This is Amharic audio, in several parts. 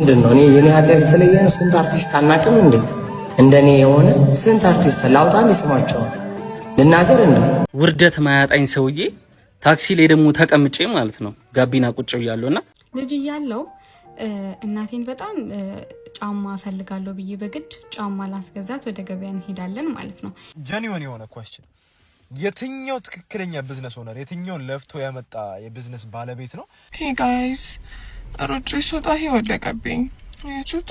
እንደነው እኔ የኔ ኃጢአት የተለየ ነው። ስንት አርቲስት አናቅም እንዴ? እንደኔ የሆነ ስንት አርቲስት ላውጣም ይስማቸው ልናገር እንዴ? ውርደት ማያጣኝ ሰውዬ ታክሲ ላይ ደግሞ ተቀምጬ ማለት ነው ጋቢና ቁጭ ብያለሁና ልጅ እያለሁ እናቴን በጣም ጫማ ፈልጋለሁ ብዬ በግድ ጫማ ላስገዛት ወደ ገበያ እንሄዳለን ማለት ነው። ጀኒውን የሆነ ኳስችን የትኛው ትክክለኛ ቢዝነስ ኦነር የትኛው ለፍቶ ያመጣ የቢዝነስ ባለቤት ነው? ሄይ ጋይስ ሮጬ ስወጣ ወደቀብኝ። አያችሁት?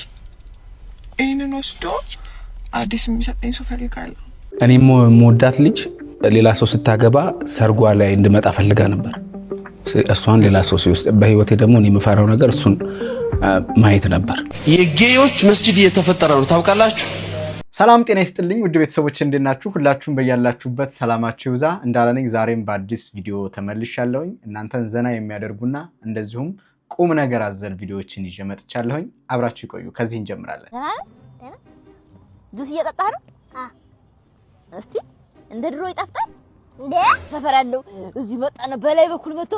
ይህንን ወስዶ አዲስ የሚሰጠኝ ሰው ፈልጋለሁ። እኔም የምወዳት ልጅ ሌላ ሰው ስታገባ ሰርጓ ላይ እንድመጣ ፈልጋ ነበር። እሷን ሌላ ሰው ሲወስድ በህይወቴ ደግሞ እኔ የምፈራው ነገር እሱን ማየት ነበር። የጌዮች መስጂድ እየተፈጠረ ነው ታውቃላችሁ። ሰላም ጤና ይስጥልኝ ውድ ቤተሰቦች እንደናችሁ ሁላችሁም በያላችሁበት ሰላማችሁ ይብዛ። እንዳለኝ ዛሬም በአዲስ ቪዲዮ ተመልሻለሁኝ። እናንተን ዘና የሚያደርጉና እንደዚሁም ቁም ነገር አዘል ቪዲዮዎችን ይዤ መጥቻለሁኝ። አብራችሁ ይቆዩ። ከዚህ እንጀምራለን። ጁስ እየጠጣህ ነው? እስቲ እንደ ድሮ ይጣፍጣል እንዴ? ሰፈር ያለው እዚህ መጣና በላይ በኩል መጥቶ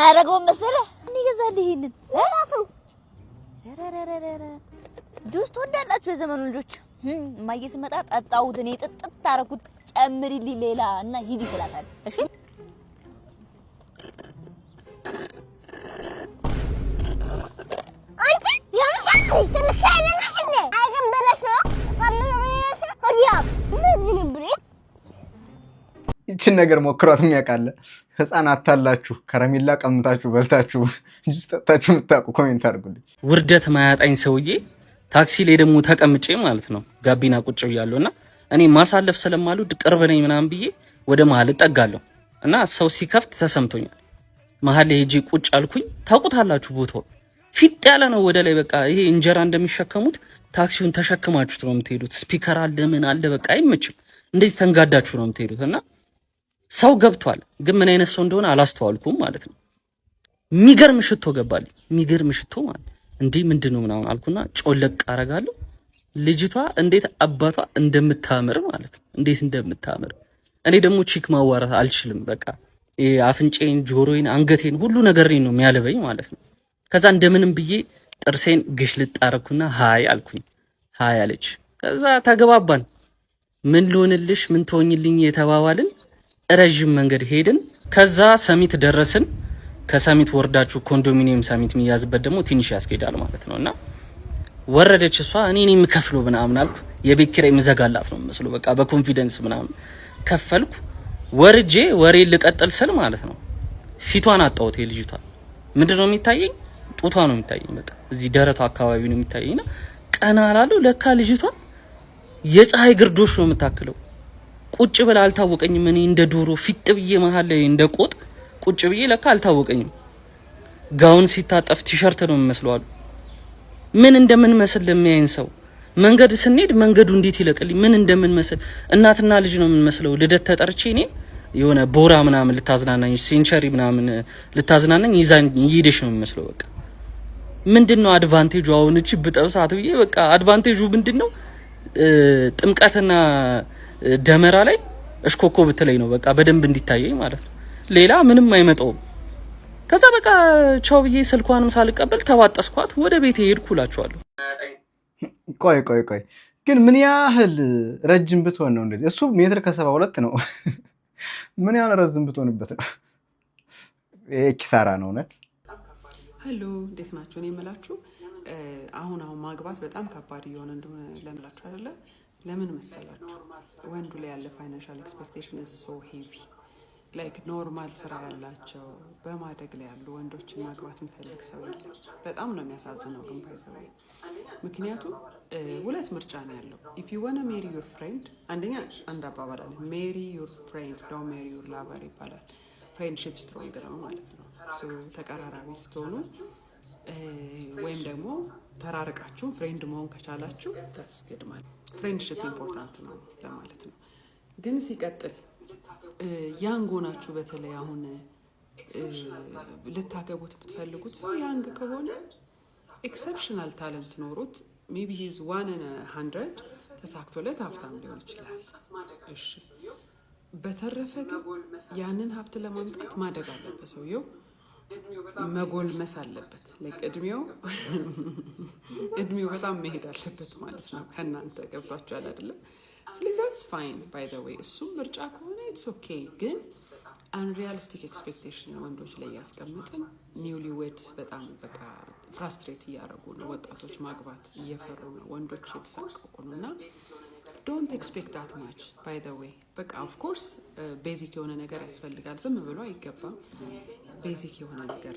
አረጋው መሰለህ እኔ ገዛልህ ይሄንን ጁስ ትወዳላችሁ የዘመኑ ልጆች። እማዬ ስመጣ ጠጣሁት እኔ ጥጥት ታረኩት ጨምሪልኝ ሌላ እና ሂጂ ትላታለህ። እሺ አንቺ ያምሻል ትልካይነሽ እንዴ አይገም በለሽ ነው ቀምሩሽ ወዲያ ምን ብሬ ይችን ነገር ሞክሯት የሚያውቃለ ህፃናት ታላችሁ ከረሜላ ቀምታችሁ በልታችሁ ጁስ ጠጣችሁ የምታውቁ ኮሜንት አድርጉልኝ። ውርደት ማያጣኝ ሰውዬ ታክሲ ላይ ደግሞ ተቀምጬ ማለት ነው ጋቢና ቁጭ ብያለሁና እኔ ማሳለፍ ስለማልወድ ቅርብ ነኝ ምናምን ብዬ ወደ መሀል እጠጋለሁ እና ሰው ሲከፍት ተሰምቶኛል። መሀል ላይ ሄጄ ቁጭ አልኩኝ። ታውቁታላችሁ ቦታው ፊት ያለ ነው ወደ ላይ በቃ ይሄ እንጀራ እንደሚሸከሙት ታክሲውን ተሸክማችሁት ነው የምትሄዱት። ስፒከር አለ ምን አለ በቃ አይመችም። እንደዚህ ተንጋዳችሁ ነው የምትሄዱት እና ሰው ገብቷል፣ ግን ምን አይነት ሰው እንደሆነ አላስተዋልኩም ማለት ነው። የሚገርም ሽቶ ገባልኝ። የሚገርም ሽቶ ማለት እንዴ ምንድነው ምናምን አልኩና ጮለቅ አረጋለሁ። ልጅቷ እንዴት አባቷ እንደምታምር ማለት ነው እንዴት እንደምታምር። እኔ ደግሞ ቺክ ማዋራት አልችልም። በቃ አፍንጬን፣ ጆሮዬን፣ አንገቴን ሁሉ ነገሬን ነው የሚያለበኝ ማለት ነው። ከዛ እንደምንም ብዬ ጥርሴን ግሽልጥ አረኩና ሃይ አልኩኝ። ሃይ አለች። ከዛ ተገባባን። ምን ልሆንልሽ ምን ትሆኝልኝ የተባባልን ረጅም መንገድ ሄድን። ከዛ ሰሚት ደረስን። ከሰሚት ወርዳችሁ ኮንዶሚኒየም ሰሚት የሚያዝበት ደግሞ ትንሽ ያስኬዳል ማለት ነውና ወረደች እሷ። እኔ ነኝ የምከፍለው ምናምን አልኩ። የቤት ኪራይ ምዘጋላት ነው መስሎ በቃ በኮንፊደንስ ምናምን ከፈልኩ። ወርጄ ወሬ ልቀጥል ስል ማለት ነው ፊቷን አጣሁት። የልጅቷ ምንድነው የሚታየኝ? ጡቷ ነው የሚታየኝ። በቃ እዚህ ደረቷ አካባቢ ነው የሚታየኝና ቀና አላለሁ። ለካ ልጅቷ የፀሐይ ግርዶሽ ነው የምታክለው። ቁጭ ብላ አልታወቀኝም። እኔ እንደ ዶሮ ፊጥ ብዬ መሃል ላይ እንደ ቆጥ ቁጭ ብዬ ለካ አልታወቀኝም። ጋውን ሲታጠፍ ቲሸርት ነው የሚመስለው አሉ። ምን እንደምንመስል ለሚያይን ሰው መንገድ ስንሄድ መንገዱ እንዴት ይለቅልኝ ምን እንደምንመስል እናትና ልጅ ነው የምንመስለው። ልደት ተጠርቼ እኔ የሆነ ቦራ ምናምን ልታዝናናኝ ሴንቸሪ ምናምን ልታዝናናኝ ይዛኝ ይሄደሽ ነው የሚመስለው። በቃ ምንድነው አድቫንቴጁ? አሁን እቺ ብጠብሳት ብዬ በቃ አድቫንቴጁ ምንድነው? ጥምቀትና ደመራ ላይ እሽኮኮ ብትለኝ ነው በቃ በደንብ እንዲታየኝ ማለት ነው። ሌላ ምንም አይመጣውም። ከዛ በቃ ቻው ብዬ ስልኳንም ሳልቀበል ተዋጠስኳት ወደ ቤቴ ሄድኩላችኋለሁ። ቆይ ግን ምን ያህል ረጅም ብትሆን ነው እንደዚህ? እሱ ሜትር ከ72 ነው። ምን ያህል ረጅም ብትሆንበት ነው? ይሄ ኪሳራ ነው እውነት። ሄሎ እንዴት ናችሁ? እኔ የምላችሁ አሁን ማግባት በጣም ከባድ እየሆነ እንደሆነ ለምላችሁ አይደለ? ለምን መሰላችሁ? ወንዱ ላይ ያለ ፋይናንሻል ኤክስፔክቴሽን is so heavy like ኖርማል ስራ ያላቸው በማደግ ላይ ያሉ ወንዶችን ማግባት የሚፈልግ ሰው በጣም ነው የሚያሳዝነው። ግን ባይዘው ምክንያቱም ሁለት ምርጫ ነው ያለው። if you want to marry your friend አንደኛ አንድ አባባል አለ marry your friend don't marry your lover ይባላል። ፍሬንድሺፕ ስትሮንግ ነው ማለት ነው። ሶ ተቀራራቢ ስትሆኑ ወይም ደግሞ ተራርቃችሁ ፍሬንድ መሆን ከቻላችሁ that's good ማለት ፍሬንድሺፕ ኢምፖርታንት ነው ለማለት ነው። ግን ሲቀጥል ያንግ ሆናችሁ በተለይ አሁን ልታገቡት ብትፈልጉት ሰው ያንግ ከሆነ ኤክሰፕሽናል ታለንት ኖሮት ሜቢ ሂዝ 1 in 100 ተሳክቶለት ሀብታም ሊሆን ይችላል። እሺ በተረፈ ግን ያንን ሀብት ለማምጣት ማደግ አለበት ሰውየው። መጎልመስ አለበት። እድሜው በጣም መሄድ አለበት ማለት ነው። ከእናንተ ገብቷችኋል አይደለ? ስለዚህ that's fine by the way እሱም ምርጫ ከሆነ it's okay። ግን unrealistic expectation ወንዶች ላይ ያስቀምጥን ኒውሊ ዌድስ በጣም በቃ ፍራስትሬት እያደረጉ ነው። ወጣቶች ማግባት እየፈሩ ነው። ወንዶች የተሳቀቁ ነው እና don't expect that much by the way። በቃ of course ቤዚክ የሆነ ነገር ያስፈልጋል። ዝም ብሎ አይገባም። ቤዚክ የሆነ ነገር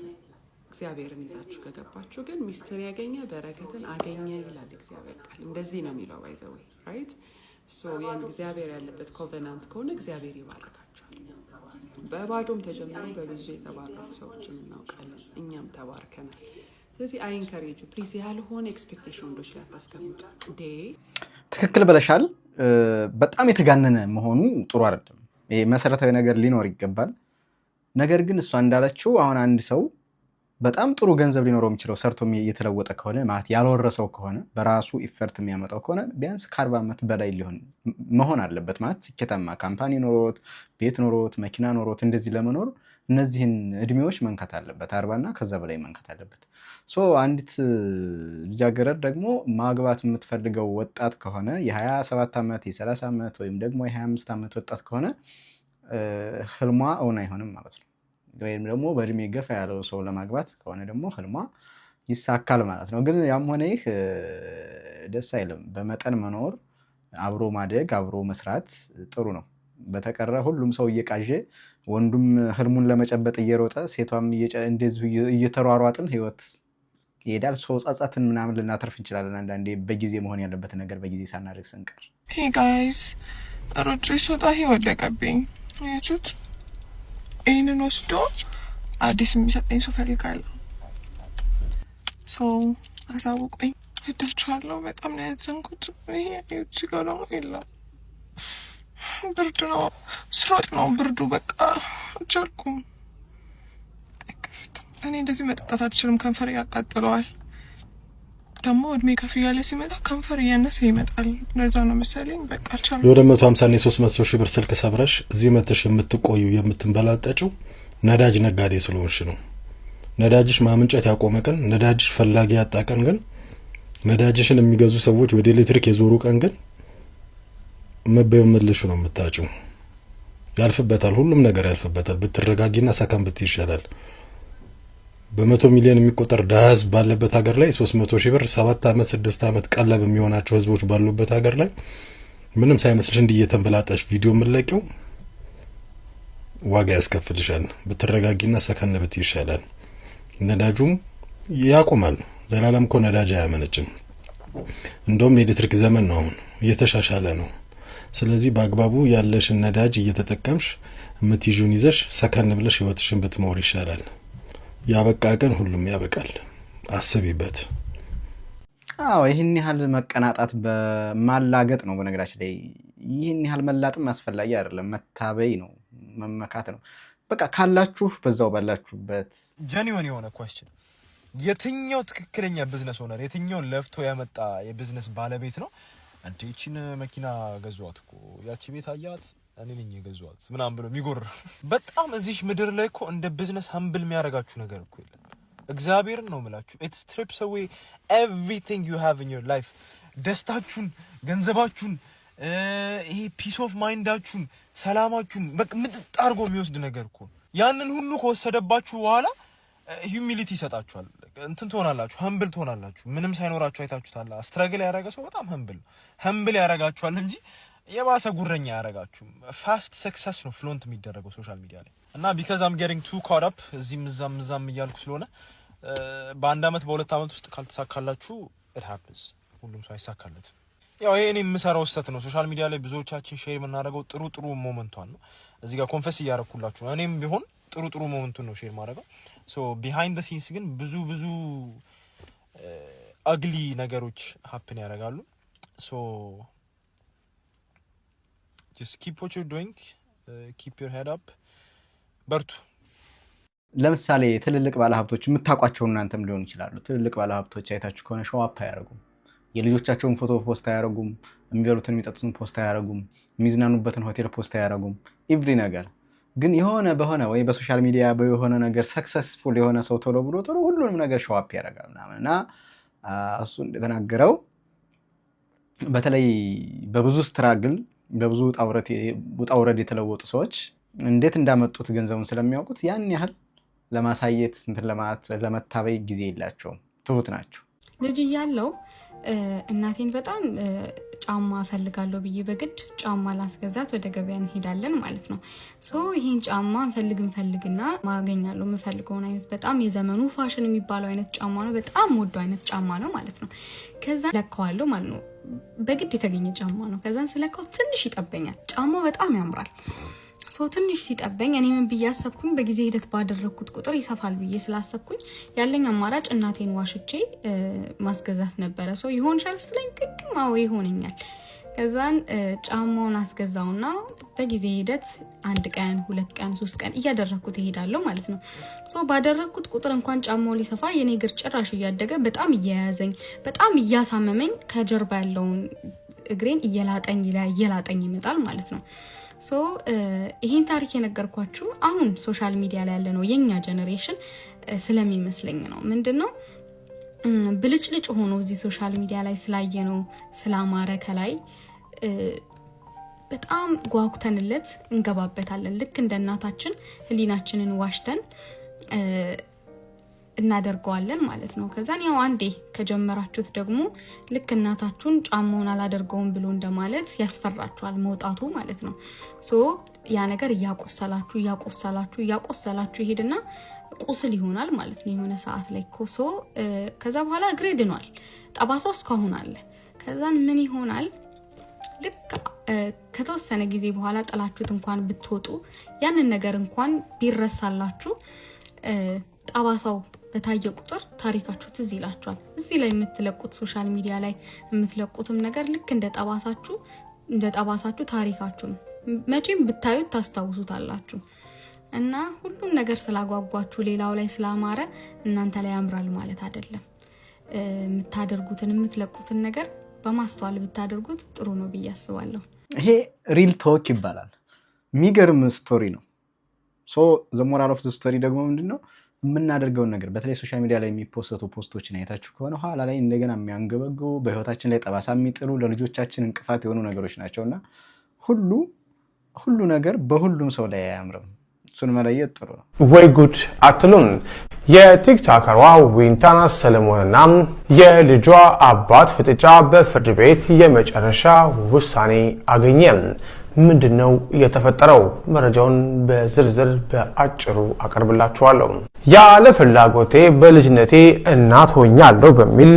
እግዚአብሔርን ይዛችሁ ከገባችሁ ግን ሚስጥር ያገኘ በረከትን አገኘ ይላል እግዚአብሔር ቃል። እንደዚህ ነው የሚለው by the way right። ሶ ያን እግዚአብሔር ያለበት ኮቨናንት ከሆነ እግዚአብሔር ይባርካችኋል። በባዶም ተጀምሮ በብዙ የተባረኩ ሰዎችን እናውቃለን። እኛም ተባርከናል። ስለዚህ አይ ኢንካሬጅ ፕሊዝ ያልሆነ ኤክስፔክቴሽን ወንዶች ላይ አታስቀምጡ። ትክክል ብለሻል። በጣም የተጋነነ መሆኑ ጥሩ አይደለም። ይሄ መሰረታዊ ነገር ሊኖር ይገባል። ነገር ግን እሷ እንዳለችው አሁን አንድ ሰው በጣም ጥሩ ገንዘብ ሊኖረው የሚችለው ሰርቶ እየተለወጠ ከሆነ ማለት ያልወረሰው ከሆነ በራሱ ኢፈርት የሚያመጣው ከሆነ ቢያንስ ከ40 ዓመት በላይ መሆን አለበት ማለት ስኬታማ ካምፓኒ ኖሮት ቤት ኖሮት መኪና ኖሮት እንደዚህ ለመኖር እነዚህን እድሜዎች መንከት አለበት። 40 እና ከዛ በላይ መንከት አለበት። ሶ አንዲት ልጃገረድ ደግሞ ማግባት የምትፈልገው ወጣት ከሆነ የ27 ዓመት የ30 ዓመት ወይም ደግሞ የ25 ዓመት ወጣት ከሆነ ህልሟ እውን አይሆንም ማለት ነው። ወይም ደግሞ በእድሜ ገፋ ያለው ሰው ለማግባት ከሆነ ደግሞ ህልሟ ይሳካል ማለት ነው። ግን ያም ሆነ ይህ ደስ አይልም። በመጠን መኖር፣ አብሮ ማደግ፣ አብሮ መስራት ጥሩ ነው። በተቀረ ሁሉም ሰው እየቃዠ ወንዱም ህልሙን ለመጨበጥ እየሮጠ ሴቷም እንደዚሁ እየተሯሯጥን ህይወት ይሄዳል። ሰው ጸጸትን ምናምን ልናተርፍ እንችላለን። አንዳንዴ በጊዜ መሆን ያለበት ነገር በጊዜ ሳናደርግ ስንቀር። ሄይ ጋይስ ሮጬ ስወጣ ህይወት ወደቀብኝ። አያችሁት? ይህንን ወስዶ አዲስ የሚሰጠኝ ሰው ፈልጋለሁ። ሰው አሳውቁኝ። ወዳችኋለሁ። በጣም ነው ያዘንኩት። ይሄ እዚህ ጋር ደግሞ የለም ብርድ ነው። ስሮጥ ነው ብርዱ። በቃ አልቻልኩም። እኔ እንደዚህ መጠጣት አልችልም። ከንፈር ያቃጥለዋል። ደግሞ እድሜ ከፍ እያለ ሲመጣ ከንፈር እያነሰ ይመጣል። ለዛ ነው መሰለኝ በቃ አልቻልኩም። ወደ 150 እና 300 ሺህ ብር ስልክ ሰብረሽ እዚህ መተሽ የምትቆዩ የምትንበላጠጪው ነዳጅ ነጋዴ ስለሆንሽ ነው። ነዳጅሽ ማመንጨት ያቆመ ቀን፣ ነዳጅሽ ፈላጊ ያጣ ቀን ግን ነዳጅሽን የሚገዙ ሰዎች ወደ ኤሌክትሪክ የዞሩ ቀን ግን መበየመልሽ ነው የምታጭው። ያልፍበታል፣ ሁሉም ነገር ያልፍበታል። ብትረጋጊና ሰከን ብትይ ይሻላል። በ100 ሚሊዮን የሚቆጠር ድሃ ህዝብ ባለበት ሀገር ላይ 300 ሺህ ብር 7 ዓመት 6 ዓመት ቀለብ የሚሆናቸው ህዝቦች ባሉበት ሀገር ላይ ምንም ሳይመስልሽ እንዲህ እየተንበላጠሽ ቪዲዮ የምትለቂው ዋጋ ያስከፍልሻል። ብትረጋጊና ሰከን ብትይ ይሻላል። ነዳጁም ያቆማል። ዘላለም እኮ ነዳጅ አያመነጭም። እንደውም የኤሌክትሪክ ዘመን ነው፣ አሁን እየተሻሻለ ነው። ስለዚህ በአግባቡ ያለሽን ነዳጅ እየተጠቀምሽ የምትይዡን ይዘሽ ሰከን ብለሽ ህይወትሽን ብትሞር ይሻላል። ያበቃ ቀን ሁሉም ያበቃል። አስቢበት። አዎ ይህን ያህል መቀናጣት በማላገጥ ነው። በነገራችን ላይ ይህን ያህል መላጥም አስፈላጊ አይደለም። መታበይ ነው፣ መመካት ነው። በቃ ካላችሁ በዛው ባላችሁበት። ጀኒውን የሆነ ኳስችን የትኛው ትክክለኛ ቢዝነስ ኦነር የትኛውን ለፍቶ ያመጣ የቢዝነስ ባለቤት ነው አንተ እቺን መኪና ገዟት እኮ ያቺ ቤት አያት እኔ ነኝ የገዟት ምናምን ብሎ የሚጎር? በጣም እዚህ ምድር ላይ እኮ እንደ ቢዝነስ ሀምብል የሚያደርጋችሁ ነገር እኮ የለም። እግዚአብሔርን ነው የምላችሁ። it strips away everything you have in your life። ደስታችሁን፣ ገንዘባችሁን፣ ይሄ ፒስ ኦፍ ማይንዳችሁን፣ ሰላማችሁን ምጥጥ አድርጎ የሚወስድ ነገር እኮ። ያንን ሁሉ ከወሰደባችሁ በኋላ ሂዩሚሊቲ ይሰጣችኋል። እንትን ትሆናላችሁ፣ ሀምብል ትሆናላችሁ። ምንም ሳይኖራችሁ አይታችሁታል። ስትራግል ያደረገ ሰው በጣም ሀምብል ያደርጋችኋል እንጂ የባሰ ጉረኛ ያደርጋችሁም። ፋስት ሰክሰስ ነው ፍሎንት የሚደረገው ሶሻል ሚዲያ ላይ እና because I'm getting too caught up እዚህም እዛም እያልኩ ስለሆነ በአንድ አመት በሁለት አመት ውስጥ ካልተሳካላችሁ it happens። ሁሉም ሰው አይሳካለትም። ያው ይሄ እኔ የምሰራው ስህተት ነው። ሶሻል ሚዲያ ላይ ብዙዎቻችን ሼር የምናደርገው ጥሩ ሞመንቷን ነው። እዚህ ጋር ኮንፌስ እያደረኩላችሁ ነው። እኔም ቢሆን ጥሩ ሞመንቱን ነው ሼር ማድረገው። ሶ ቢሃይንድ ዘ ሲንስ ግን ብዙ አግሊ ነገሮች ሀፕን ያደርጋሉ። ሶ just keep what you're doing, keep your head up፣ በርቱ። ለምሳሌ ትልልቅ ባለሀብቶች የምታውቋቸው እናንተም ሊሆን ይችላሉ። ትልልቅ ባለሀብቶች አይታችሁ ከሆነ ሾው አፕ አያደርጉም። የልጆቻቸውን ፎቶ ፖስት አያደርጉም። የሚበሉትን የሚጠጡትን ፖስት አያደርጉም። የሚዝናኑበትን ሆቴል ፖስት አያደርጉም። ኤቭሪ ነገር ግን የሆነ በሆነ ወይ በሶሻል ሚዲያ በሆነ ነገር ሰክሰስፉል የሆነ ሰው ቶሎ ብሎ ቶሎ ሁሉንም ነገር ሸዋፕ ያደርጋል ምናምንና እሱ እንደተናገረው በተለይ በብዙ ስትራግል በብዙ ውጣ ውረድ የተለወጡ ሰዎች እንዴት እንዳመጡት ገንዘቡን ስለሚያውቁት ያን ያህል ለማሳየት እንትን ለመታበይ ጊዜ የላቸውም። ትሁት ናቸው። ልጅ እያለሁ እናቴን በጣም ጫማ ፈልጋለሁ ብዬ በግድ ጫማ ላስገዛት ወደ ገበያ እንሄዳለን ማለት ነው። ይሄን ጫማ እንፈልግና ማገኛለሁ የምፈልገውን አይነት በጣም የዘመኑ ፋሽን የሚባለው አይነት ጫማ ነው። በጣም ወዶ አይነት ጫማ ነው ማለት ነው። ከዛ ለካዋለሁ ማለት ነው። በግድ የተገኘ ጫማ ነው። ከዛን ስለካው ትንሽ ይጠበኛል። ጫማው በጣም ያምራል። ትንሽ ሲጠበኝ እኔ ምን ብዬ አሰብኩኝ፣ በጊዜ ሂደት ባደረኩት ቁጥር ይሰፋል ብዬ ስላሰብኩኝ ያለኝ አማራጭ እናቴን ዋሽቼ ማስገዛት ነበረ። ይሆንሻል ስትለኝ ግግማው ይሆነኛል። ከዛን ጫማውን አስገዛውና በጊዜ ሂደት 1 ቀን 2 ቀን 3 ቀን እያደረኩት እሄዳለሁ ማለት ነው። ባደረኩት ቁጥር እንኳን ጫማው ሊሰፋ የኔ እግር ጭራሽ እያደገ በጣም እየያዘኝ በጣም እያሳመመኝ ከጀርባ ያለውን እግሬን እየላጠኝ ይመጣል ማለት ነው። ይሄን ታሪክ የነገርኳችሁ አሁን ሶሻል ሚዲያ ላይ ያለ ነው የኛ ጀነሬሽን ስለሚመስለኝ ነው። ምንድነው ብልጭልጭ ሆኖ እዚህ ሶሻል ሚዲያ ላይ ስላየ ነው ስላማረ ከላይ በጣም ጓጉተንለት እንገባበታለን። ልክ እንደ እናታችን ህሊናችንን ዋሽተን እናደርገዋለን ማለት ነው። ከዛን ያው አንዴ ከጀመራችሁት ደግሞ ልክ እናታችሁን ጫማውን አላደርገውም ብሎ እንደማለት ያስፈራችኋል መውጣቱ ማለት ነው። ያ ነገር እያቆሰላችሁ ይሄድና ቁስል ይሆናል ማለት ነው የሆነ ሰዓት ላይ ኮሶ። ከዛ በኋላ እግሬ ድኗል፣ ጠባሳው እስካሁን አለ። ከዛን ምን ይሆናል ልክ ከተወሰነ ጊዜ በኋላ ጥላችሁት እንኳን ብትወጡ ያንን ነገር እንኳን ቢረሳላችሁ ጠባሳው በታየ ቁጥር ታሪካችሁ ትዝ ይላችኋል። እዚህ ላይ የምትለቁት ሶሻል ሚዲያ ላይ የምትለቁትም ነገር ልክ እንደ ጠባሳችሁ ታሪካችሁ ነው። መቼም ብታዩት ታስታውሱታላችሁ። እና ሁሉም ነገር ስላጓጓችሁ ሌላው ላይ ስላማረ እናንተ ላይ ያምራል ማለት አይደለም። የምታደርጉትን የምትለቁትን ነገር በማስተዋል ብታደርጉት ጥሩ ነው ብዬ አስባለሁ። ይሄ ሪል ቶክ ይባላል። የሚገርም ስቶሪ ነው። ዘ ሞራል ኦፍ ዘ ስቶሪ ደግሞ ምንድነው? የምናደርገውን ነገር በተለይ ሶሻል ሚዲያ ላይ የሚፖስቱ ፖስቶችን አይታችሁ ከሆነ ኋላ ላይ እንደገና የሚያንገበግቡ በህይወታችን ላይ ጠባሳ የሚጥሉ ለልጆቻችን እንቅፋት የሆኑ ነገሮች ናቸውና ሁሉ ነገር በሁሉም ሰው ላይ አያምርም። እሱን መለየት ጥሩ ነው። ወይ ጉድ አትሉም? የቲክቶከሯ ዊንታና ሰለሞንና የልጇ አባት ፍጥጫ በፍርድ ቤት የመጨረሻ ውሳኔ አገኘ። ምንድነው የተፈጠረው? መረጃውን በዝርዝር በአጭሩ አቀርብላችኋለሁ። ያለ ፍላጎቴ በልጅነቴ እናት ሆኛለሁ በሚል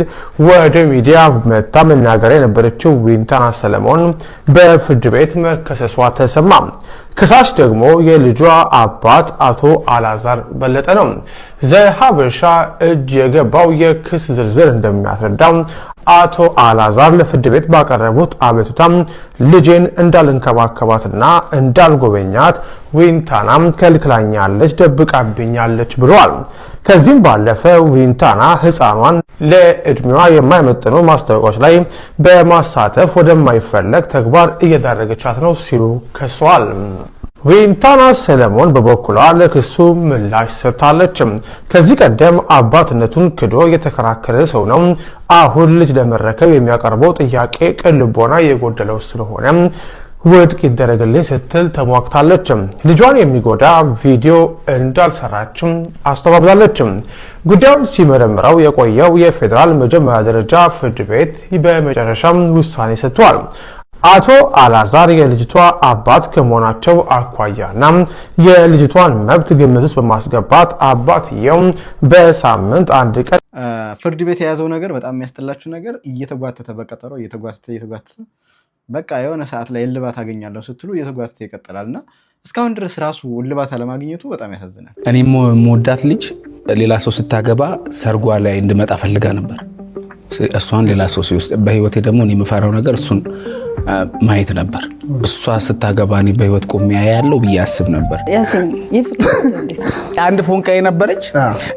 ወደ ሚዲያ መታ መናገር የነበረችው ዊንታና ሰለሞን በፍርድ ቤት መከሰሷ ተሰማ። ከሳሽ ደግሞ የልጇ አባት አቶ አላዛር በለጠ ነው። ዘሀበሻ እጅ የገባው የክስ ዝርዝር እንደሚያስረዳው አቶ አላዛር ለፍርድ ቤት ባቀረቡት አቤቱታ ልጄን እንዳልንከባከባትና እንዳልጎበኛት ዊንታናም ከልክላኛለች፣ ደብቃብኛለች ብለዋል። ከዚህም ባለፈ ዊንታና ህፃኗን ለእድሜዋ የማይመጥኑ ማስታወቂያዎች ላይ በማሳተፍ ወደማይፈለግ ተግባር እየዳረገቻት ነው ሲሉ ከሰዋል። ዊንታና ሰለሞን በበኩሏ ለክሱ ምላሽ ሰጥታለች። ከዚህ ቀደም አባትነቱን ክዶ የተከራከረ ሰው ነው አሁን ልጅ ለመረከብ የሚያቀርበው ጥያቄ ቅልቦና የጎደለው ስለሆነ ውድቅ ይደረግልኝ ስትል ተሟግታለች። ልጇን የሚጎዳ ቪዲዮ እንዳልሰራችም አስተባብላለች። ጉዳዩን ሲመረምረው የቆየው የፌዴራል መጀመሪያ ደረጃ ፍርድ ቤት በመጨረሻም ውሳኔ ሰጥቷል። አቶ አላዛር የልጅቷ አባት ከመሆናቸው አኳያና የልጅቷን መብት ግምት ውስጥ በማስገባት አባትየው በሳምንት 1 ቀን ፍርድ ቤት የያዘው ነገር በጣም የሚያስጠላችሁ ነገር እየተጓተተ በቀጠሮ እየተጓተተ በቃ የሆነ ሰዓት ላይ እልባት አገኛለሁ ስትሉ እየተጓተተ ይቀጥላልና እስካሁን ድረስ ራሱ እልባት አለማግኘቱ በጣም ያሳዝናል። እኔም የምወዳት ልጅ ሌላ ሰው ስታገባ ሰርጓ ላይ እንድመጣ ፈልጋ ነበር። እሷን ሌላ ሰው ሲወስድ በህይወቴ ደግሞ እኔ የምፈራው ነገር እሱን ማየት ነበር። እሷ ስታገባ እኔ በህይወት ቆሜ ያያለው ብዬ አስብ ነበር። አንድ ፎንቃ የነበረች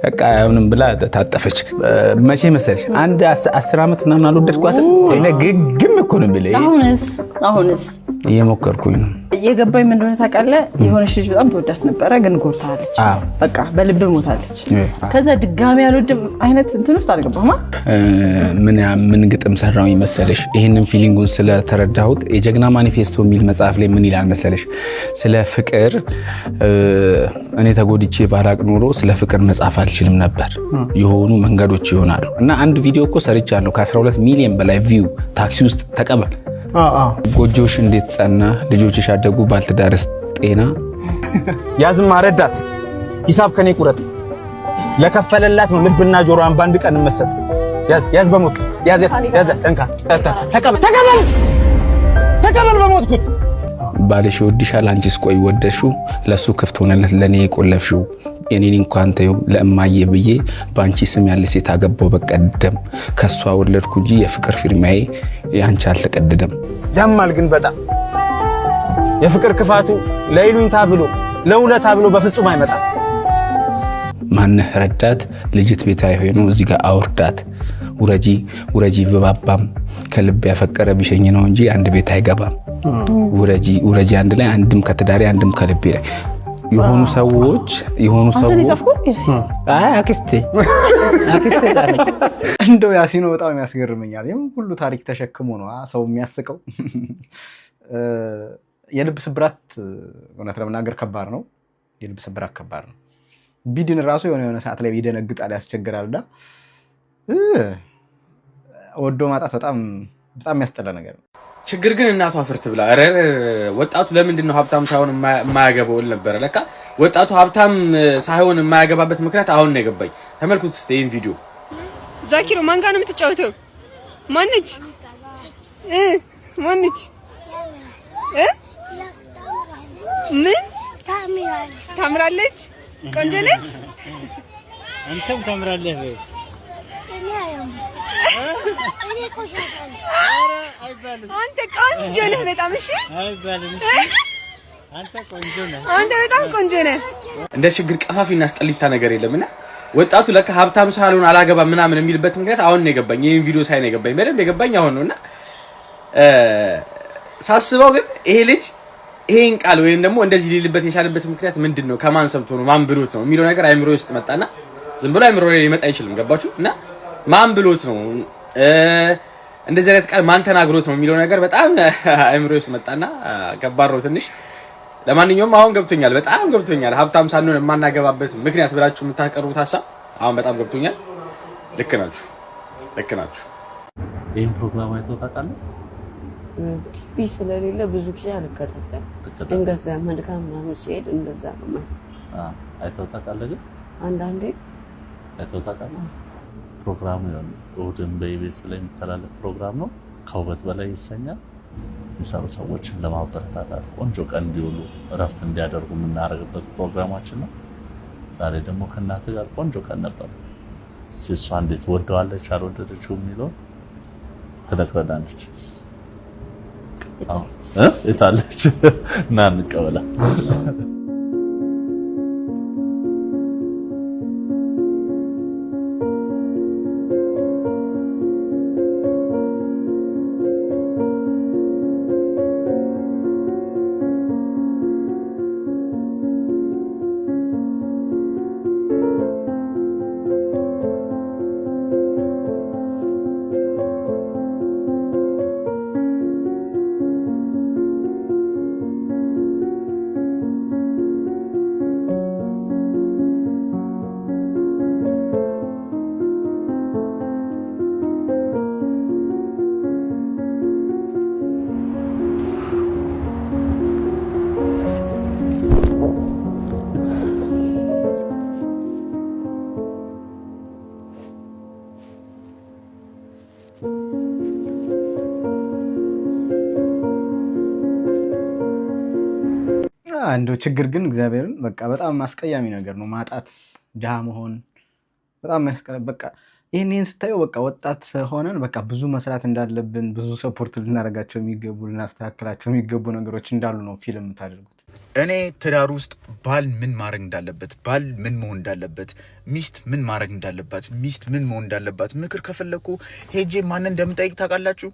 በቃ ምንም ብላ ታጠፈች። መቼ መሰለሽ አንድ 10 ዓመት ምናምን አልወደድኳትም። እኔ ግግም እኮ ነው የሚለኝ። አሁንስ እየሞከርኩኝ ነው። የገባኝ ምን እንደሆነ ታውቃለህ? የሆነች ልጅ በጣም ተወዳት ነበረ፣ ግን ጎርታለች። በቃ በልብ ሞታለች። ከዛ ድጋሚ ያልወድም አይነት እንትን ውስጥ አልገባማ። ምን ግጥም ሰራው መሰለሽ? ይሄንን ፊሊንጉን ስለተረዳሁት የጀግና ማኒፌስቶ የሚል መጽሐፍ ላይ ምን ይላል መሰለሽ? ስለ ፍቅር እኔ ተጎድቼ ባላቅ ኖሮ ስለ ፍቅር መጻፍ አልችልም ነበር። የሆኑ መንገዶች ይሆናሉ እና አንድ ቪዲዮ እኮ ሰርቻለሁ ከ12 ሚሊዮን በላይ ቪው ታክሲ ውስጥ ተቀበል። ጎጆሽ እንዴት ጸና? ልጆችሽ ያደጉ ባልትዳርስ ጤና? ያዝም ማረዳት ሂሳብ ከኔ ቁረጥ ለከፈለላት ነው ልብና ጆሮዋን ባንድ ቀን መሰጥ። ያዝ በሞት ያዝ ጠንካ ተቀበል በሞትኩት። ባልሽ ይወድሻል አንቺስ ቆይ ወደሽው ለሱ ክፍት ሆነለት ለኔ የቆለፍሽው የኔን እንኳን ተይው ለእማዬ ብዬ ባንቺ ስም ያለ ሴት አገባው በቀደም ከሷ ወለድኩ እንጂ የፍቅር ፊርማዬ ያንቺ አልተቀደደም። ያማል ግን በጣም የፍቅር ክፋቱ ለይሉኝታ ብሎ ለውለታ ብሎ በፍጹም አይመጣም። ማነህ ረዳት ልጅት ቤታ ይሆኑ እዚህ ጋር አውርዳት ውረጂ በባባም ከልብ ያፈቀረ ቢሸኝ ነው እንጂ አንድ ቤት አይገባም። ውረጂ አንድ ላይ አንድም ከትዳሪ አንድም ከልቤ ላይ የሆኑ ሰዎች አክስቴ እንደው ያሲኖ በጣም ያስገርመኛል። ይሄን ሁሉ ታሪክ ተሸክሞ ነው ሰው የሚያስቀው። የልብ ስብራት እውነት ለመናገር ከባድ ነው። የልብ ስብራት ከባድ ነው። ቢድን ራሱ የሆነ ሰዓት ላይ ይደነግጣል፣ ያስቸግራልና ወዶ ማጣት በጣም የሚያስጠላ ነገር ነው። ችግር ግን እናቷ ፍርት ብላ ወጣቱ ለምንድን ነው ሀብታም ሳይሆን የማያገባው ነበር። ለካ ወጣቱ ሀብታም ሳይሆን የማያገባበት ምክንያት አሁን ነው የገባኝ። ተመልከቱት እስቲ ይሄን ቪዲዮ። ዛኪሮ ማን ጋር ነው የምትጫወተው? ማነች? ምን ታምራለች? ቆንጆ ነች? አንተም ታምራለህ። አንተ ቆንጆ ነህ በጣም። እሺ አይባልም። አንተ ቆንጆ ነህ። አንተ በጣም ቆንጆ ነህ። እንደ ችግር ቀፋፊና አስጠሊታ ነገር የለምና ወጣቱ ለካ ሀብታም ሳልሆን አላገባም ምናምን የሚልበት ምክንያት አሁን ነው የገባኝ። ይሄን ቪዲዮ ሳይ ነው የገባኝ። በደንብ የገባኝ አሁን ነውና ሳስበው ግን ይሄ ልጅ ይሄን ቃል ወይም ደግሞ እንደዚህ ሊልበት የቻለበት ምክንያት ምንድነው? ከማን ሰምቶ ነው? ማን ብሎት ነው የሚለው ነገር አይምሮ ውስጥ መጣና ዝም ብሎ አይምሮ ላይ ሊመጣ አይችልም። ገባችሁ? እና ማን ብሎት ነው እንደዚህ አይነት ቃል ማን ተናግሮት ነው የሚለው ነገር በጣም አይምሮ ውስጥ መጣና ከባድ ነው ትንሽ። ለማንኛውም አሁን ገብቶኛል፣ በጣም ገብቶኛል። ሀብታም ሳንሆን የማናገባበት ምክንያት ብላችሁ የምታቀርቡት ሀሳብ አሁን በጣም ገብቶኛል። ልክ ናችሁ። ይሄን ፕሮግራም አይተው ታውቃለህ? ቲቪ ስለሌለ ብዙ ጊዜ አልከታተልም። ድንገት ዘመድ ጋር ምናምን ሲሄድ እንደዛ ነው። አይተው ታውቃለህ? ግን አንዳንዴ አይተው ታውቃለህ? ፕሮግራሙ ነው እሑድን በኢቢኤስ ላይ የሚተላለፍ ፕሮግራም ነው። ከውበት በላይ ይሰኛል። የሚሰሩ ሰዎችን ለማበረታታት ቆንጆ ቀን እንዲውሉ እረፍት እንዲያደርጉ የምናደርግበት ፕሮግራማችን ነው። ዛሬ ደግሞ ከእናትህ ጋር ቆንጆ ቀን ነበር። እሷ እንዴት ወደዋለች አልወደደችው የሚለውን ትነግረናለች። የታለች? እና እንቀበላ። አንዱ ችግር ግን እግዚአብሔርን በቃ በጣም አስቀያሚ ነገር ነው። ማጣት፣ ድሃ መሆን በጣም በቃ ይሄን ስታየው በቃ ወጣት ሆነን በቃ ብዙ መስራት እንዳለብን፣ ብዙ ሰፖርት ልናደርጋቸው የሚገቡ ልናስተካክላቸው የሚገቡ ነገሮች እንዳሉ ነው ፊልም የምታደርጉት። እኔ ትዳር ውስጥ ባል ምን ማድረግ እንዳለበት፣ ባል ምን መሆን እንዳለበት፣ ሚስት ምን ማድረግ እንዳለባት፣ ሚስት ምን መሆን እንዳለባት ምክር ከፈለኩ ሄጄ ማንን እንደምጠይቅ ታውቃላችሁ?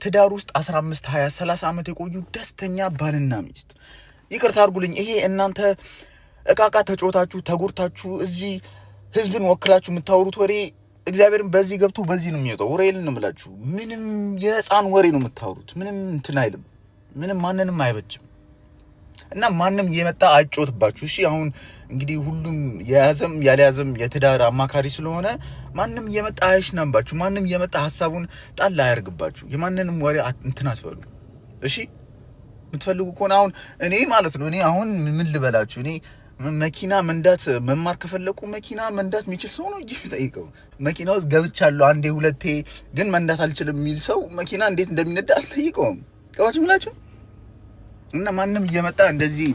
ትዳር ውስጥ 15 20 30 ዓመት የቆዩ ደስተኛ ባልና ሚስት ይቅርታ አድርጉልኝ ይሄ እናንተ እቃቃ ተጫወታችሁ ተጎርታችሁ እዚህ ህዝብን ወክላችሁ የምታወሩት ወሬ እግዚአብሔርን በዚህ ገብቶ በዚህ ነው የሚወጣው ወሬ የለም ብላችሁ ምንም የህፃን ወሬ ነው የምታወሩት ምንም እንትን አይልም ምንም ማንንም አይበጅም እና ማንንም የመጣ አይጮትባችሁ እሺ አሁን እንግዲህ ሁሉም የያዘም ያለያዘም የትዳር አማካሪ ስለሆነ ማንንም የመጣ አይሽናባችሁ ማንንም የመጣ ሐሳቡን ጣል አያርግባችሁ የማንንም ወሬ እንትን አትበሉ እሺ ምትፈልጉ ከሆነ አሁን እኔ ማለት ነው እኔ አሁን ምን ልበላችሁ እኔ መኪና መንዳት መማር ከፈለኩ መኪና መንዳት የሚችል ሰው ነው እንጂ ጠይቀው መኪና ውስጥ ገብቻለሁ አንዴ ሁለቴ ግን መንዳት አልችልም የሚል ሰው መኪና እንዴት እንደሚነዳ አልጠይቀውም ቀባችሁ ምላችሁ እና ማንንም እየመጣ እንደዚህ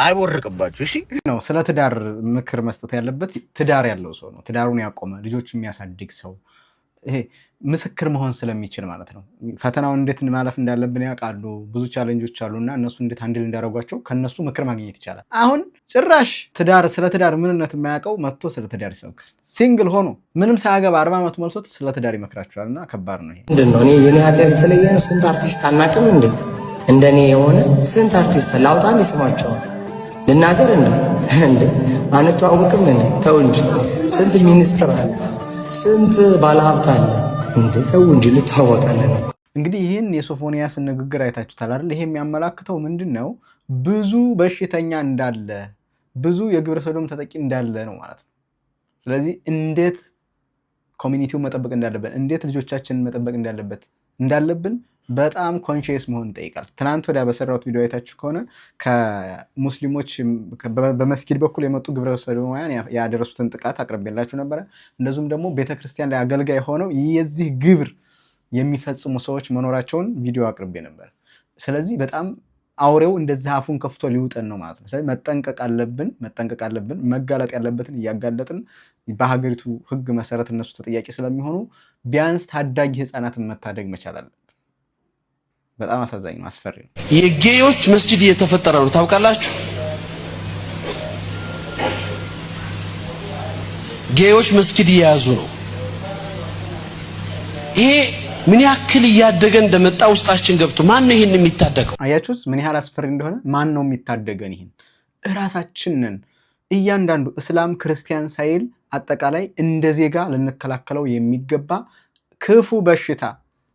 አይወርቅባችሁ እሺ ነው ስለ ትዳር ምክር መስጠት ያለበት ትዳር ያለው ሰው ነው ትዳሩን ያቆመ ልጆች የሚያሳድግ ሰው ይሄ ምስክር መሆን ስለሚችል ማለት ነው ፈተናውን እንዴት ማለፍ እንዳለብን ያውቃሉ ብዙ ቻሌንጆች አሉና እነሱ እንዴት ሃንድል እንዳደረጓቸው ከነሱ ምክር ማግኘት ይቻላል አሁን ጭራሽ ትዳር ስለ ትዳር ምንነት የማያውቀው መጥቶ ስለ ትዳር ይሰብካል ሲንግል ሆኖ ምንም ሳያገባ 40 ዓመት ሞልቶት ስለ ትዳር ይመክራቸዋልና ከባድ ነው ይሄ ምንድነው እኔ የኔ ኃጢአት የተለየ ነው ስንት አርቲስት አናውቅም እንዴ እንደኔ የሆነ ስንት አርቲስት ላውጣም ይስማቸው ልናገር እንዴ አንተዋወቅም እንዴ ተው እንጂ ስንት ሚኒስትር አለ ስንት ባለሀብት አለ እንዴ ተው እንጂ ልታወቃለን እንግዲህ ይህን የሶፎንያስ ንግግር አይታችሁታል አይደል ይሄ የሚያመላክተው ምንድነው ብዙ በሽተኛ እንዳለ ብዙ የግብረ ሰዶም ተጠቂ እንዳለ ነው ማለት ነው ስለዚህ እንዴት ኮሚኒቲው መጠበቅ እንዳለበት እንዴት ልጆቻችንን መጠበቅ እንዳለብን በጣም ኮንሺየስ መሆን ይጠይቃል ትናንት ወዲያ በሰራሁት ቪዲዮ አይታችሁ ከሆነ ከሙስሊሞች በመስጊድ በኩል የመጡ ግብረ ሰዶማውያን ያደረሱትን ጥቃት አቅርቤላችሁ ነበር እንደዚሁም ደግሞ ቤተክርስቲያን ላይ አገልጋይ ሆነው የዚህ ግብር የሚፈጽሙ ሰዎች መኖራቸውን ቪዲዮ አቅርቤ ነበር ስለዚህ በጣም አውሬው እንደዚህ አፉን ከፍቶ ሊውጠን ነው ማለት ነው ስለዚህ መጠንቀቅ አለብን መጋለጥ ያለበትን እያጋለጥን በሀገሪቱ ህግ መሰረት እነሱ ተጠያቂ ስለሚሆኑ ቢያንስ ታዳጊ ህፃናትን መታደግ መቻል አለብን በጣም አሳዛኝ ነው አስፈሪ ነው የጌዮች መስጂድ እየተፈጠረ ነው ታውቃላችሁ ጌዮች መስጊድ እየያዙ ነው ይሄ ምን ያክል እያደገ እንደመጣ ውስጣችን ገብቶ ማን ነው ይሄን የሚታደገው አያችሁት ምን ያህል አስፈሪ እንደሆነ ማን ነው የሚታደገን ይሄን እራሳችንን እያንዳንዱ እስላም ክርስቲያን ሳይል አጠቃላይ እንደ ዜጋ ልንከላከለው የሚገባ ክፉ በሽታ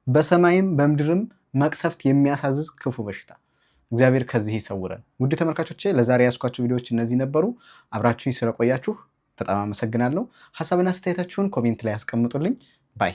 በሰማይም በምድርም መቅሰፍት የሚያሳዝዝ ክፉ በሽታ እግዚአብሔር ከዚህ ይሰውረን ውድ ተመልካቾቼ ለዛሬ ያስኳቸው ቪዲዮዎች እነዚህ ነበሩ አብራችሁኝ ስለቆያችሁ በጣም አመሰግናለሁ ሐሳብና አስተያየታችሁን ኮሜንት ላይ አስቀምጡልኝ ባይ